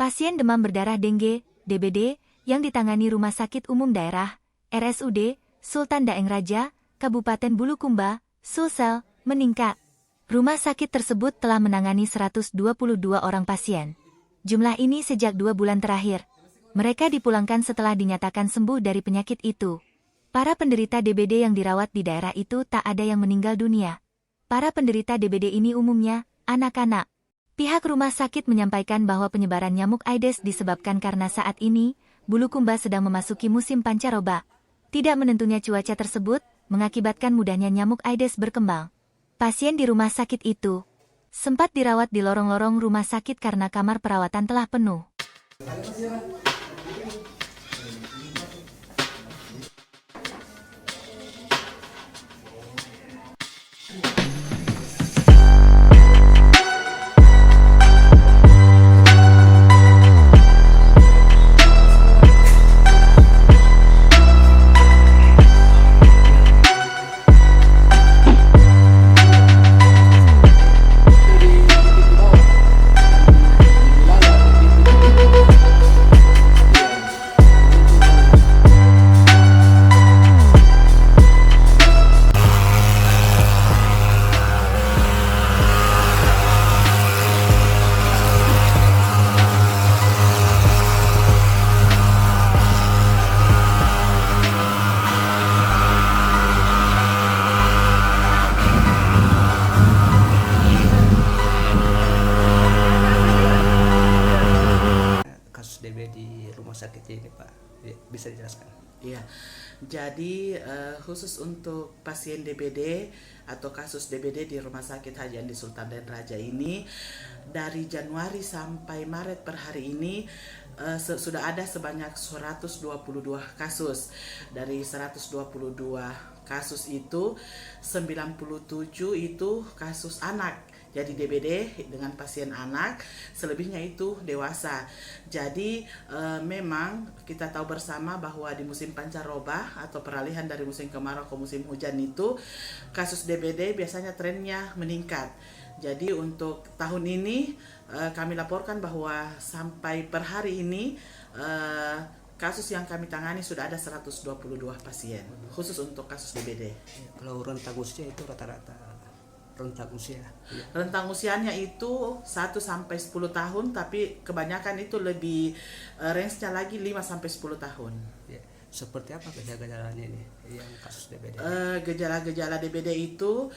Pasien demam berdarah dengue, DBD, yang ditangani Rumah Sakit Umum Daerah, RSUD, Sultan Daeng Raja, Kabupaten Bulukumba, Sulsel, meningkat. Rumah sakit tersebut telah menangani 122 orang pasien. Jumlah ini sejak 2 bulan terakhir. Mereka dipulangkan setelah dinyatakan sembuh dari penyakit itu. Para penderita DBD yang dirawat di daerah itu tak ada yang meninggal dunia. Para penderita DBD ini umumnya anak-anak. Pihak rumah sakit menyampaikan bahwa penyebaran nyamuk Aedes disebabkan karena saat ini, Bulukumba sedang memasuki musim pancaroba. Tidak menentunya cuaca tersebut, mengakibatkan mudahnya nyamuk Aedes berkembang. Pasien di rumah sakit itu sempat dirawat di lorong-lorong rumah sakit karena kamar perawatan telah penuh. DB di rumah sakit ini, Pak, bisa dijelaskan? Iya, jadi khusus untuk pasien DBD atau kasus DBD di Rumah Sakit Haji Andi Sultan Daeng Raja ini, dari Januari sampai Maret per hari ini sudah ada sebanyak 122 kasus. Dari 122 kasus itu, 97 itu kasus anak. Jadi DBD dengan pasien anak, selebihnya itu dewasa. Jadi memang kita tahu bersama bahwa di musim pancaroba atau peralihan dari musim kemarau ke musim hujan itu, kasus DBD biasanya trennya meningkat. Jadi untuk tahun ini kami laporkan bahwa sampai per hari ini kasus yang kami tangani sudah ada 122 pasien, khusus untuk kasus DBD. Kalau rentang usia itu rata-rata rentang usia? Ya. Rentang usianya itu 1 sampai 10 tahun, tapi kebanyakan itu lebih range-nya lagi 5 sampai 10 tahun. Ya. Seperti apa gejala-gejalanya ini yang kasus DBD? Gejala-gejala DBD itu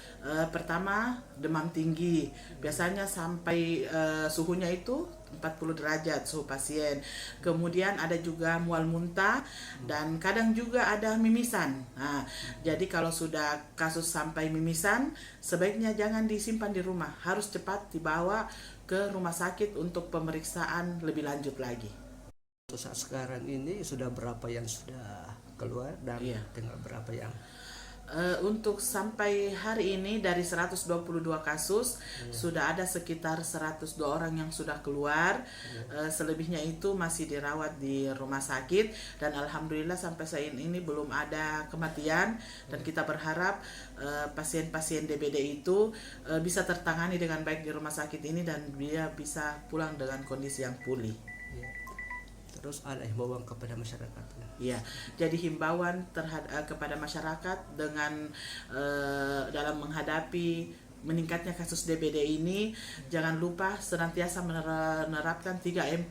pertama demam tinggi, biasanya sampai suhunya itu 40 derajat suhu pasien. Kemudian ada juga mual muntah dan kadang juga ada mimisan. Nah, jadi kalau sudah kasus sampai mimisan, sebaiknya jangan disimpan di rumah, harus cepat dibawa ke rumah sakit untuk pemeriksaan lebih lanjut lagi. Untuk saat sekarang ini sudah berapa yang sudah keluar dan tinggal berapa yang? Untuk sampai hari ini dari 122 kasus sudah ada sekitar 102 orang yang sudah keluar. Selebihnya itu masih dirawat di rumah sakit dan alhamdulillah sampai saat ini belum ada kematian dan kita berharap pasien-pasien DBD itu bisa tertangani dengan baik di rumah sakit ini dan dia bisa pulang dengan kondisi yang pulih. Terus ada himbauan kepada masyarakat. Ya, jadi himbauan kepada masyarakat dengan dalam menghadapi meningkatnya kasus DBD ini, jangan lupa senantiasa menerapkan 3M+.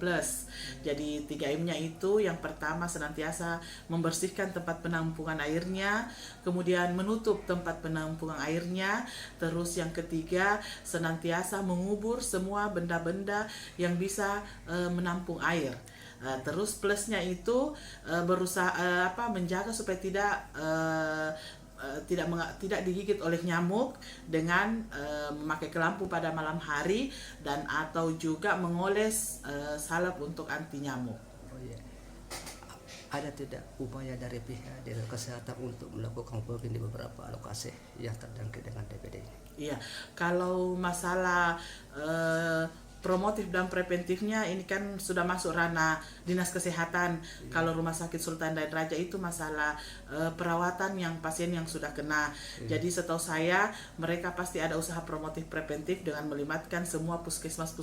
Jadi 3M-nya itu yang pertama senantiasa membersihkan tempat penampungan airnya, kemudian menutup tempat penampungan airnya, terus yang ketiga senantiasa mengubur semua benda-benda yang bisa menampung air. Terus plusnya itu berusaha menjaga supaya tidak digigit oleh nyamuk dengan memakai lampu pada malam hari dan atau juga mengoles salep untuk anti nyamuk. Oh, iya. Ada tidak upaya dari pihak dinas kesehatan untuk melakukan fogging di beberapa lokasi yang terjangkit dengan DBD? Iya, kalau masalah promotif dan preventifnya ini kan sudah masuk ranah dinas kesehatan. Kalau Rumah Sakit Sultan Daeng Raja itu masalah perawatan yang pasien yang sudah kena. Jadi setahu saya mereka pasti ada usaha promotif preventif dengan melibatkan semua puskesmas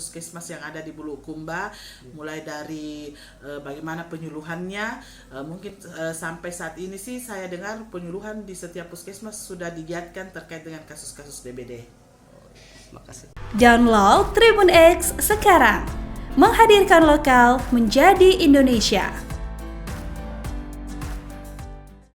yang ada di Bulukumba, mulai dari bagaimana penyuluhannya. Mungkin sampai saat ini sih saya dengar penyuluhan di setiap puskesmas sudah digiatkan terkait dengan kasus-kasus DBD. Makasih. Download Tribun X sekarang, menghadirkan lokal menjadi Indonesia.